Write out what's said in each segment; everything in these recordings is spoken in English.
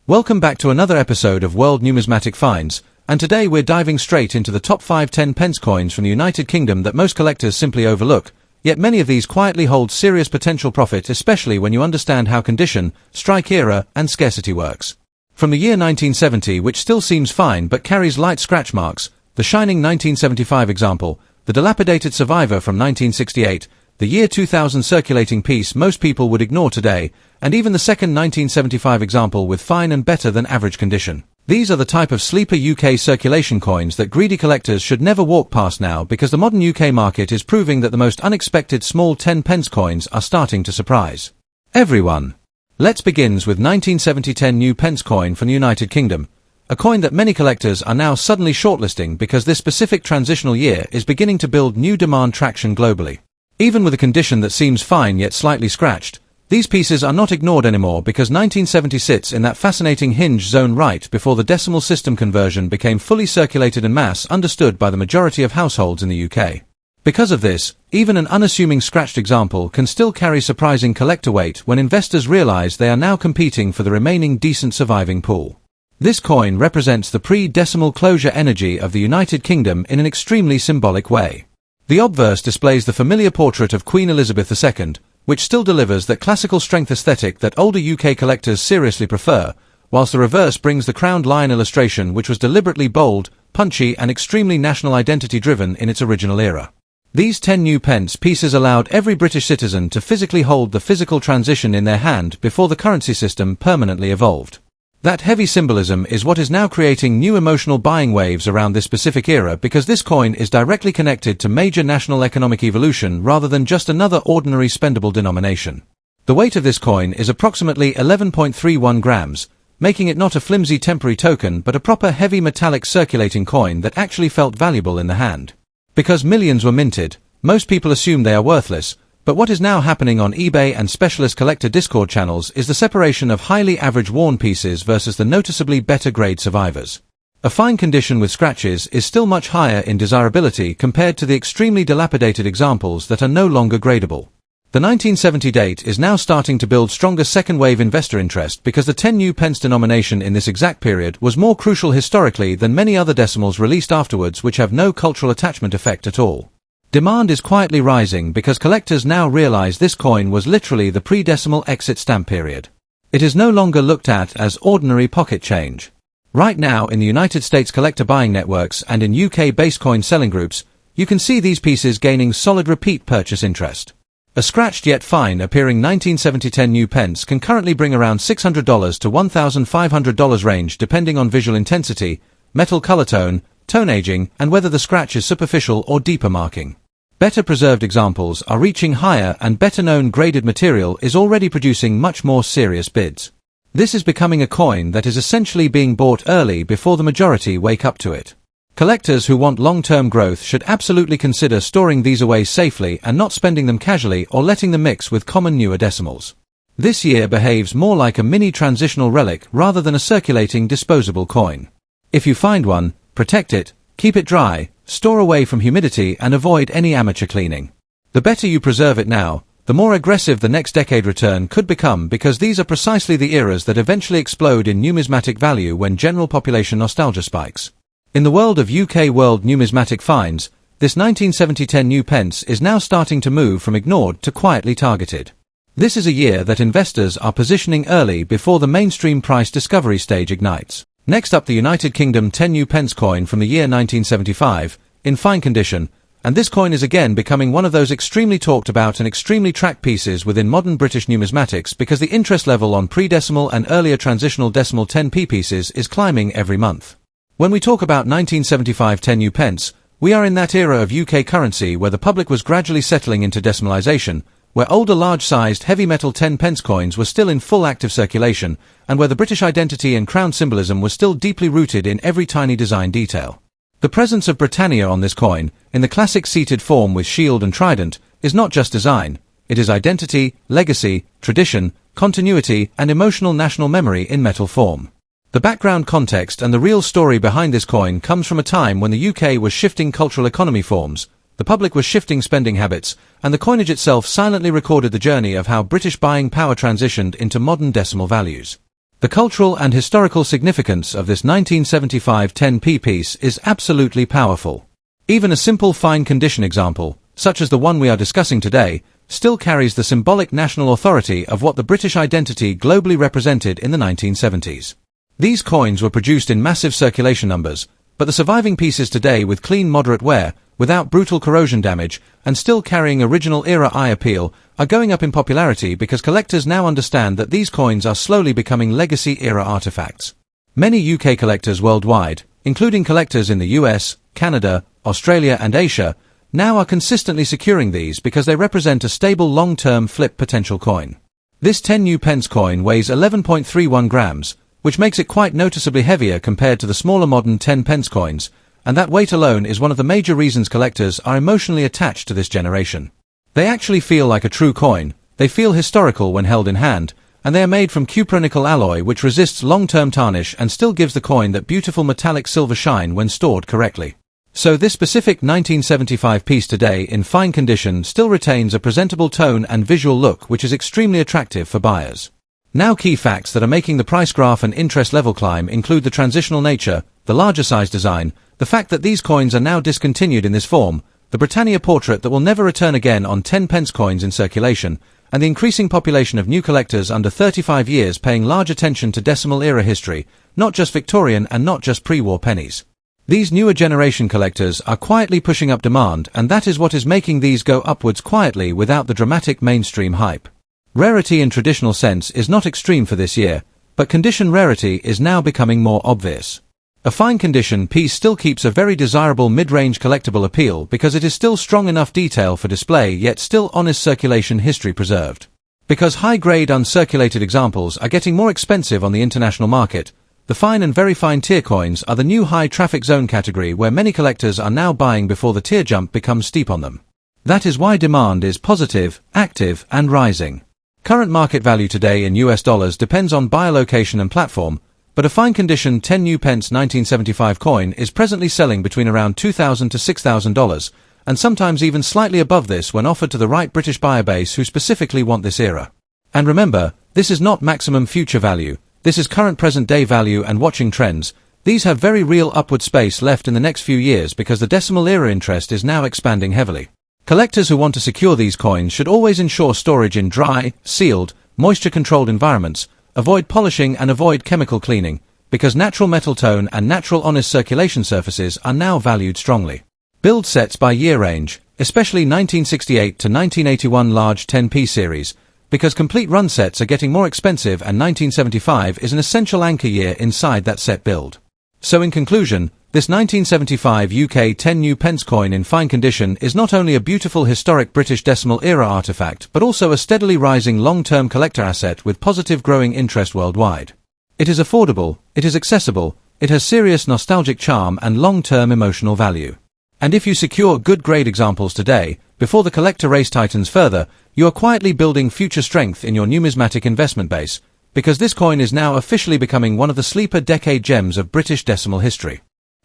Welcome back to another episode of World Numismatic Finds, and today we're diving straight into the top 5 10 pence coins from the United Kingdom that most collectors simply overlook, yet many of these quietly hold serious potential profit, especially when you understand how condition, strike era, and scarcity works. From the year 1970, which still seems fine but carries light scratch marks, the shining 1975 example, the dilapidated survivor from 1968, the year 2000 circulating piece most people would ignore today, and even the second 1975 example with fine and better than average condition. These are the type of sleeper UK circulation coins that greedy collectors should never walk past now, because the modern UK market is proving that the most unexpected small 10 pence coins are starting to surprise everyone. Let's begin with 1970 10 new pence coin from the United Kingdom, a coin that many collectors are now suddenly shortlisting because this specific transitional year is beginning to build new demand traction globally. Even with a condition that seems fine yet slightly scratched, these pieces are not ignored anymore because 1970 sits in that fascinating hinge zone right before the decimal system conversion became fully circulated en masse, understood by the majority of households in the UK. Because of this, even an unassuming scratched example can still carry surprising collector weight when investors realize they are now competing for the remaining decent surviving pool. This coin represents the pre-decimal closure energy of the United Kingdom in an extremely symbolic way. The obverse displays the familiar portrait of Queen Elizabeth II, which still delivers that classical strength aesthetic that older UK collectors seriously prefer, whilst the reverse brings the crowned lion illustration, which was deliberately bold, punchy and extremely national identity driven in its original era. These 10 new pence pieces allowed every British citizen to physically hold the physical transition in their hand before the currency system permanently evolved. That heavy symbolism is what is now creating new emotional buying waves around this specific era, because this coin is directly connected to major national economic evolution rather than just another ordinary spendable denomination. The weight of this coin is approximately 11.31 grams, making it not a flimsy temporary token but a proper heavy metallic circulating coin that actually felt valuable in the hand. Because millions were minted, most people assume they are worthless, but what is now happening on eBay and specialist collector Discord channels is the separation of highly average worn pieces versus the noticeably better grade survivors. A fine condition with scratches is still much higher in desirability compared to the extremely dilapidated examples that are no longer gradable. The 1970 date is now starting to build stronger second-wave investor interest because the 10 new pence denomination in this exact period was more crucial historically than many other decimals released afterwards, which have no cultural attachment effect at all. Demand is quietly rising because collectors now realize this coin was literally the pre-decimal exit stamp period. It is no longer looked at as ordinary pocket change. Right now in the United States collector buying networks and in UK-based coin selling groups, you can see these pieces gaining solid repeat purchase interest. A scratched yet fine appearing 1970 10 new pence can currently bring around $600 to $1,500 range depending on visual intensity, metal color tone, tone aging, and whether the scratch is superficial or deeper marking. Better preserved examples are reaching higher, and better known graded material is already producing much more serious bids. This is becoming a coin that is essentially being bought early before the majority wake up to it. Collectors who want long-term growth should absolutely consider storing these away safely and not spending them casually or letting them mix with common newer decimals. This year behaves more like a mini transitional relic rather than a circulating disposable coin. If you find one, protect it, keep it dry, store away from humidity and avoid any amateur cleaning. The better you preserve it now, the more aggressive the next decade return could become, because these are precisely the eras that eventually explode in numismatic value when general population nostalgia spikes. In the world of UK World Numismatic Finds, this 1970 10 new pence is now starting to move from ignored to quietly targeted. This is a year that investors are positioning early before the mainstream price discovery stage ignites. Next up, the United Kingdom 10 new pence coin from the year 1975, in fine condition, and this coin is again becoming one of those extremely talked about and extremely tracked pieces within modern British numismatics, because the interest level on pre-decimal and earlier transitional decimal 10p pieces is climbing every month. When we talk about 1975 10 new pence, we are in that era of UK currency where the public was gradually settling into decimalisation, where older large-sized heavy metal 10 pence coins were still in full active circulation, and where the British identity and crown symbolism was still deeply rooted in every tiny design detail. The presence of Britannia on this coin, in the classic seated form with shield and trident, is not just design, it is identity, legacy, tradition, continuity, and emotional national memory in metal form. The background context and the real story behind this coin comes from a time when the UK was shifting cultural economy forms, the public was shifting spending habits, and the coinage itself silently recorded the journey of how British buying power transitioned into modern decimal values. The cultural and historical significance of this 1975 10p piece is absolutely powerful. Even a simple fine condition example, such as the one we are discussing today, still carries the symbolic national authority of what the British identity globally represented in the 1970s. These coins were produced in massive circulation numbers, but the surviving pieces today with clean moderate wear, without brutal corrosion damage, and still carrying original era eye appeal, are going up in popularity because collectors now understand that these coins are slowly becoming legacy era artifacts. Many UK collectors worldwide, including collectors in the US, Canada, Australia and Asia, now are consistently securing these because they represent a stable long-term flip potential coin. This 10 new pence coin weighs 11.31 grams, which makes it quite noticeably heavier compared to the smaller modern 10 pence coins, and that weight alone is one of the major reasons collectors are emotionally attached to this generation. They actually feel like a true coin, they feel historical when held in hand, and they are made from cupronickel alloy which resists long-term tarnish and still gives the coin that beautiful metallic silver shine when stored correctly. So this specific 1975 piece today in fine condition still retains a presentable tone and visual look which is extremely attractive for buyers. Now key facts that are making the price graph and interest level climb include the transitional nature, the larger size design, the fact that these coins are now discontinued in this form, the Britannia portrait that will never return again on 10 pence coins in circulation, and the increasing population of new collectors under 35 years paying large attention to decimal era history, not just Victorian and not just pre-war pennies. These newer generation collectors are quietly pushing up demand, and that is what is making these go upwards quietly without the dramatic mainstream hype. Rarity in traditional sense is not extreme for this year, but condition rarity is now becoming more obvious. A fine condition piece still keeps a very desirable mid-range collectible appeal because it is still strong enough detail for display yet still honest circulation history preserved. Because high-grade uncirculated examples are getting more expensive on the international market, the fine and very fine tier coins are the new high traffic zone category where many collectors are now buying before the tier jump becomes steep on them. That is why demand is positive, active and rising. Current market value today in US dollars depends on buyer location and platform, but a fine condition 10 new pence 1975 coin is presently selling between around $2,000 to $6,000, and sometimes even slightly above this when offered to the right British buyer base who specifically want this era. And remember, this is not maximum future value, this is current present day value and watching trends. These have very real upward space left in the next few years because the decimal era interest is now expanding heavily. Collectors who want to secure these coins should always ensure storage in dry, sealed, moisture-controlled environments, avoid polishing and avoid chemical cleaning, because natural metal tone and natural honest circulation surfaces are now valued strongly. Build sets by year range, especially 1968 to 1981 large 10p series, because complete run sets are getting more expensive and 1975 is an essential anchor year inside that set build. So in conclusion, this 1975 UK 10 new pence coin in fine condition is not only a beautiful historic British decimal era artifact but also a steadily rising long-term collector asset with positive growing interest worldwide. It is affordable, it is accessible, it has serious nostalgic charm and long-term emotional value. And if you secure good grade examples today, before the collector race tightens further, you are quietly building future strength in your numismatic investment base, because this coin is now officially becoming one of the sleeper decade gems of British decimal history.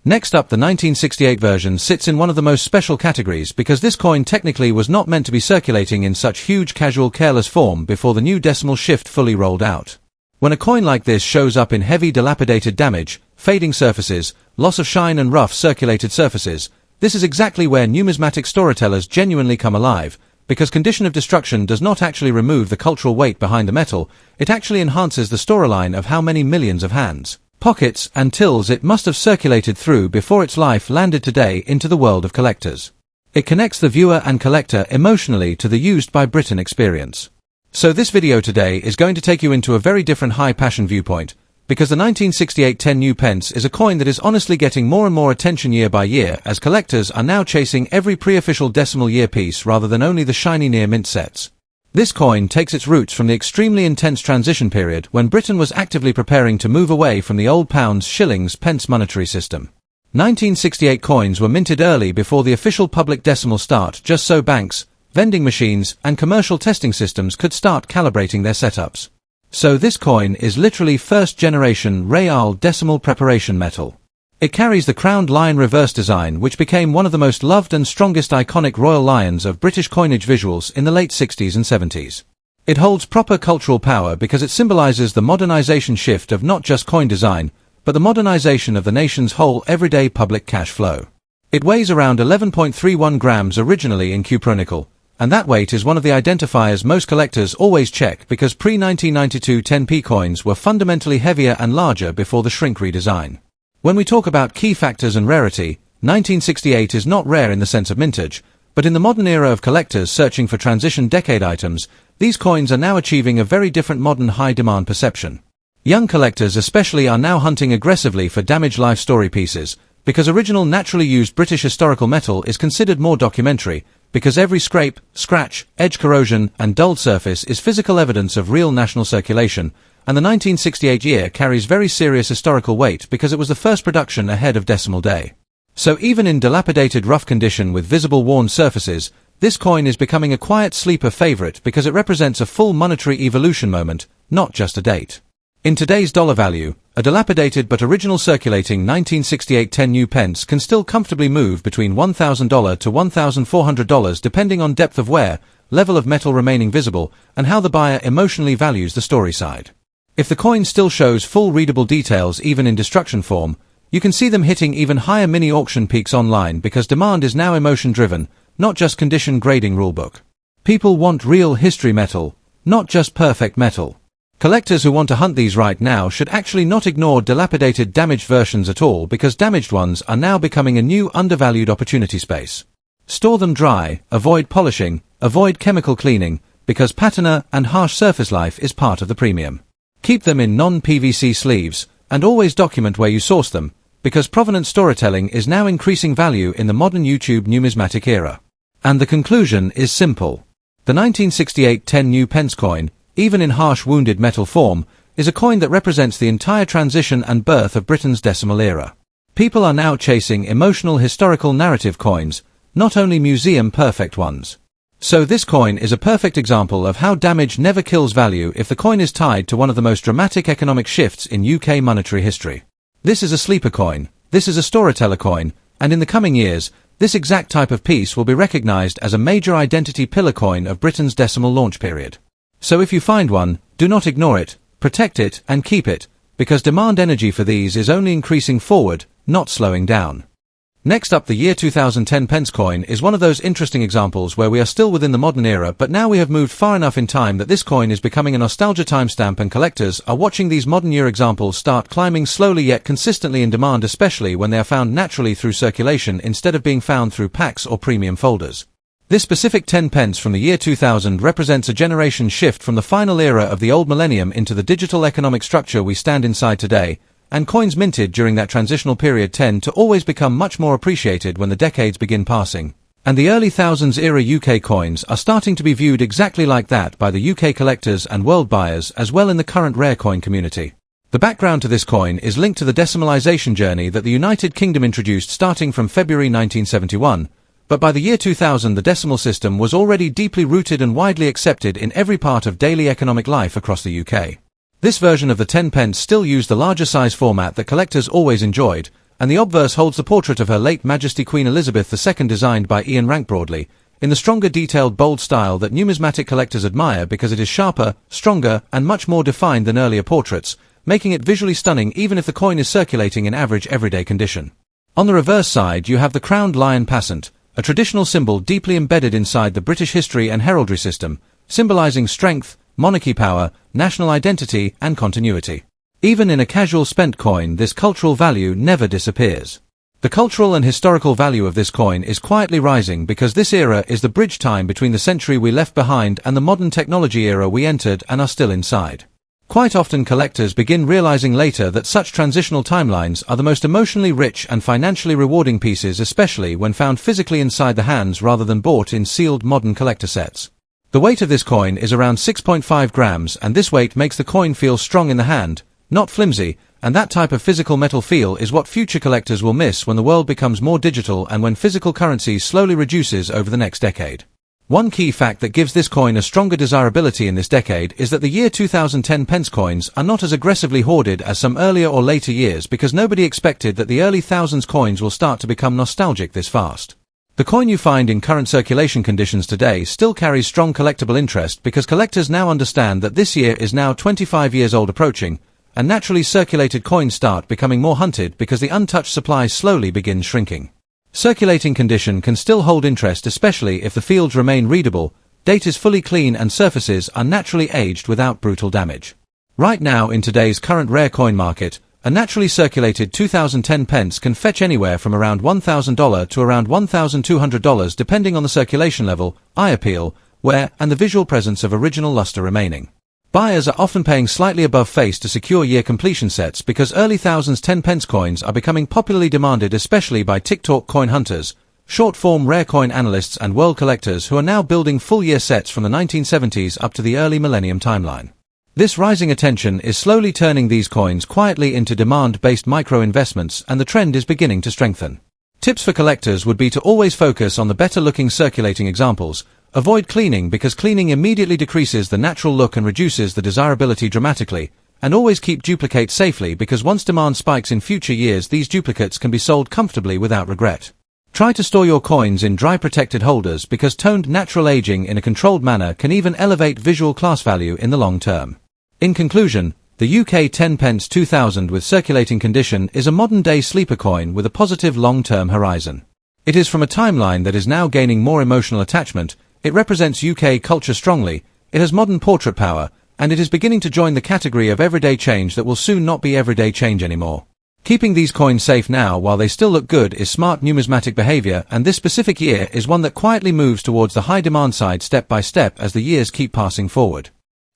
Next up, the 1968 version sits in one of the most special categories because this coin technically was not meant to be circulating in such huge casual careless form before the new decimal shift fully rolled out. When a coin like this shows up in heavy dilapidated damage, fading surfaces, loss of shine and rough circulated surfaces, this is exactly where numismatic storytellers genuinely come alive, because condition of destruction does not actually remove the cultural weight behind the metal, it actually enhances the storyline of how many millions of hands, pockets and tills it must have circulated through before its life landed today into the world of collectors. It connects the viewer and collector emotionally to the used by Britain experience. So this video today is going to take you into a very different high passion viewpoint, because the 1968 10 new pence is a coin that is honestly getting more and more attention year by year as collectors are now chasing every pre-official decimal year piece rather than only the shiny near mint sets. This coin takes its roots from the extremely intense transition period when Britain was actively preparing to move away from the old pounds, shillings, pence monetary system. 1968 coins were minted early before the official public decimal start, just so banks, vending machines, and commercial testing systems could start calibrating their setups. So this coin is literally first-generation real decimal preparation metal. It carries the crowned lion reverse design which became one of the most loved and strongest iconic royal lions of British coinage visuals in the late 60s and 70s. It holds proper cultural power because it symbolizes the modernization shift of not just coin design, but the modernization of the nation's whole everyday public cash flow. It weighs around 11.31 grams originally in cupronickel, and that weight is one of the identifiers most collectors always check because pre-1992 10p coins were fundamentally heavier and larger before the shrink redesign. When we talk about key factors and rarity, 1968 is not rare in the sense of mintage, but in the modern era of collectors searching for transition decade items, these coins are now achieving a very different modern high-demand perception. Young collectors especially are now hunting aggressively for damaged life story pieces, because original naturally used British historical metal is considered more documentary, because every scrape, scratch, edge corrosion, and dulled surface is physical evidence of real national circulation, and the 1968 year carries very serious historical weight because it was the first production ahead of decimal day. So even in dilapidated rough condition with visible worn surfaces, this coin is becoming a quiet sleeper favorite because it represents a full monetary evolution moment, not just a date. In today's dollar value, a dilapidated but original circulating 1968 10 new pence can still comfortably move between $1,000 to $1,400 depending on depth of wear, level of metal remaining visible, and how the buyer emotionally values the story side. If the coin still shows full readable details even in destruction form, you can see them hitting even higher mini-auction peaks online because demand is now emotion-driven, not just condition grading rulebook. People want real history metal, not just perfect metal. Collectors who want to hunt these right now should actually not ignore dilapidated damaged versions at all because damaged ones are now becoming a new undervalued opportunity space. Store them dry, avoid polishing, avoid chemical cleaning, because patina and harsh surface life is part of the premium. Keep them in non-PVC sleeves, and always document where you source them, because provenance storytelling is now increasing value in the modern YouTube numismatic era. And the conclusion is simple. The 1968 10 new pence coin, even in harsh wounded metal form, is a coin that represents the entire transition and birth of Britain's decimal era. People are now chasing emotional historical narrative coins, not only museum-perfect ones. So this coin is a perfect example of how damage never kills value if the coin is tied to one of the most dramatic economic shifts in UK monetary history. This is a sleeper coin, this is a storyteller coin, and in the coming years, this exact type of piece will be recognized as a major identity pillar coin of Britain's decimal launch period. So if you find one, do not ignore it, protect it and keep it, because demand energy for these is only increasing forward, not slowing down. Next up, the year 2010 pence coin is one of those interesting examples where we are still within the modern era, but now we have moved far enough in time that this coin is becoming a nostalgia timestamp, and collectors are watching these modern year examples start climbing slowly yet consistently in demand, especially when they are found naturally through circulation instead of being found through packs or premium folders. This specific 10 pence from the year 2000 represents a generation shift from the final era of the old millennium into the digital economic structure we stand inside today, and coins minted during that transitional period tend to always become much more appreciated when the decades begin passing. And the early thousands era UK coins are starting to be viewed exactly like that by the UK collectors and world buyers as well in the current rare coin community. The background to this coin is linked to the decimalization journey that the United Kingdom introduced starting from February 1971, but by the year 2000 the decimal system was already deeply rooted and widely accepted in every part of daily economic life across the UK. This version of the 10 pence still used the larger size format that collectors always enjoyed, and the obverse holds the portrait of Her Late Majesty Queen Elizabeth II designed by Ian Rank Broadley, in the stronger detailed bold style that numismatic collectors admire because it is sharper, stronger, and much more defined than earlier portraits, making it visually stunning even if the coin is circulating in average everyday condition. On the reverse side you have the crowned lion passant, a traditional symbol deeply embedded inside the British history and heraldry system, symbolizing strength, monarchy power, national identity, and continuity. Even in a casual spent coin, this cultural value never disappears. The cultural and historical value of this coin is quietly rising because this era is the bridge time between the century we left behind and the modern technology era we entered and are still inside. Quite often collectors begin realizing later that such transitional timelines are the most emotionally rich and financially rewarding pieces, especially when found physically inside the hands rather than bought in sealed modern collector sets. The weight of this coin is around 6.5 grams, and this weight makes the coin feel strong in the hand, not flimsy, and that type of physical metal feel is what future collectors will miss when the world becomes more digital and when physical currency slowly reduces over the next decade. One key fact that gives this coin a stronger desirability in this decade is that the year 2010 pence coins are not as aggressively hoarded as some earlier or later years because nobody expected that the early thousands coins will start to become nostalgic this fast. The coin you find in current circulation conditions today still carries strong collectible interest because collectors now understand that this year is now 25 years old approaching, and naturally circulated coins start becoming more hunted because the untouched supply slowly begins shrinking. Circulating condition can still hold interest, especially if the fields remain readable, date is fully clean and surfaces are naturally aged without brutal damage. Right now in today's current rare coin market, a naturally circulated 2010 pence can fetch anywhere from around $1,000 to around $1,200 depending on the circulation level, eye appeal, wear, and the visual presence of original luster remaining. Buyers are often paying slightly above face to secure year completion sets because early thousands 10 pence coins are becoming popularly demanded, especially by TikTok coin hunters, short-form rare coin analysts and world collectors who are now building full-year sets from the 1970s up to the early millennium timeline. This rising attention is slowly turning these coins quietly into demand-based micro-investments, and the trend is beginning to strengthen. Tips for collectors would be to always focus on the better-looking circulating examples. Avoid cleaning because cleaning immediately decreases the natural look and reduces the desirability dramatically, and always keep duplicates safely because once demand spikes in future years these duplicates can be sold comfortably without regret. Try to store your coins in dry protected holders because toned natural aging in a controlled manner can even elevate visual class value in the long term. In conclusion, the UK 10 pence 2000 with circulating condition is a modern-day sleeper coin with a positive long-term horizon. It is from a timeline that is now gaining more emotional attachment, it represents UK culture strongly, it has modern portrait power, and it is beginning to join the category of everyday change that will soon not be everyday change anymore. Keeping these coins safe now while they still look good is smart numismatic behavior, and this specific year is one that quietly moves towards the high demand side step by step as the years keep passing forward.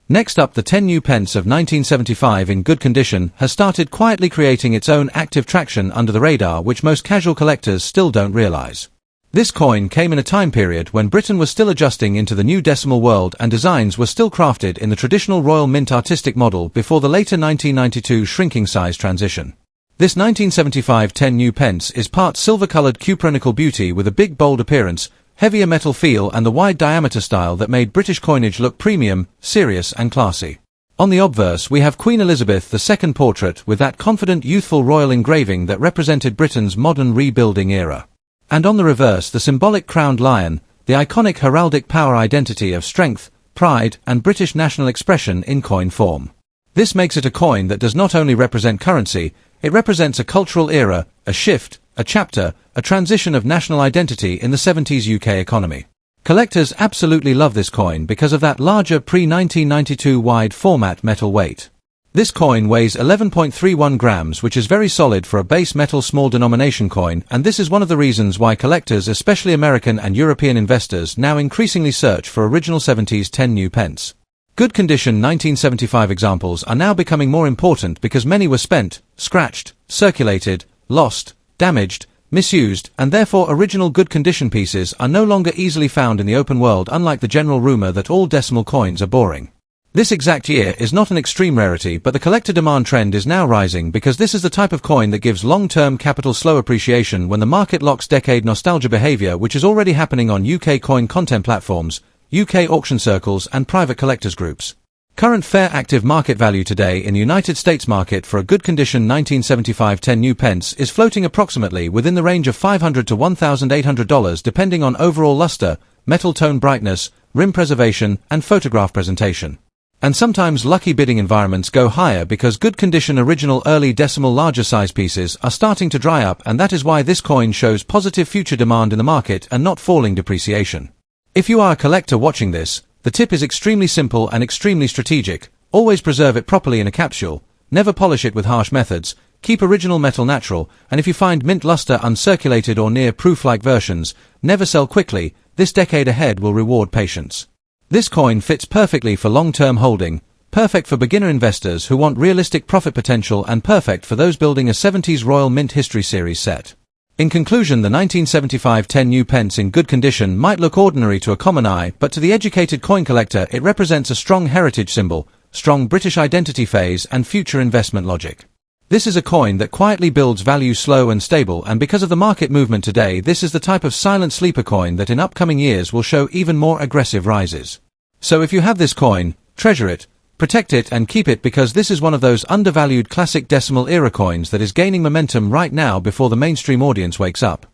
Next up, the 10 new pence of 1975 in good condition has started quietly creating its own active traction under the radar which most casual collectors still don't realize. This coin came in a time period when Britain was still adjusting into the new decimal world and designs were still crafted in the traditional Royal Mint artistic model before the later 1992 shrinking size transition. This 1975 10 new pence is part silver-colored cupronical beauty with a big bold appearance, heavier metal feel and the wide diameter style that made British coinage look premium, serious and classy. On the obverse we have Queen Elizabeth II portrait with that confident youthful royal engraving that represented Britain's modern rebuilding era. And on the reverse the symbolic crowned lion, the iconic heraldic power identity of strength, pride and British national expression in coin form. This makes it a coin that does not only represent currency, it represents a cultural era, a shift, a chapter, a transition of national identity in the 70s UK economy. Collectors absolutely love this coin because of that larger pre-1992 wide format metal weight. This coin weighs 11.31 grams, which is very solid for a base metal small denomination coin, and this is one of the reasons why collectors, especially American and European investors, now increasingly search for original 70s 10 new pence. Good condition 1975 examples are now becoming more important because many were spent, scratched, circulated, lost, damaged, misused, and therefore original good condition pieces are no longer easily found in the open world, unlike the general rumor that all decimal coins are boring. This exact year is not an extreme rarity, but the collector demand trend is now rising because this is the type of coin that gives long-term capital slow appreciation when the market locks decade nostalgia behavior, which is already happening on UK coin content platforms, UK auction circles and private collectors groups. Current fair active market value today in the United States market for a good condition 1975 10 new pence is floating approximately within the range of $500 to $1,800 depending on overall luster, metal tone brightness, rim preservation and photograph presentation. And sometimes lucky bidding environments go higher because good condition original early decimal larger size pieces are starting to dry up, and that is why this coin shows positive future demand in the market and not falling depreciation. If you are a collector watching this, the tip is extremely simple and extremely strategic. Always preserve it properly in a capsule, never polish it with harsh methods, keep original metal natural, and if you find mint luster uncirculated or near proof-like versions, never sell quickly. This decade ahead will reward patience. This coin fits perfectly for long-term holding, perfect for beginner investors who want realistic profit potential, and perfect for those building a 70s Royal Mint History Series set. In conclusion, the 1975 10 new pence in good condition might look ordinary to a common eye, but to the educated coin collector it represents a strong heritage symbol, strong British identity phase and future investment logic. This is a coin that quietly builds value slow and stable, and because of the market movement today, this is the type of silent sleeper coin that in upcoming years will show even more aggressive rises. So if you have this coin, treasure it, protect it and keep it, because this is one of those undervalued classic decimal era coins that is gaining momentum right now before the mainstream audience wakes up.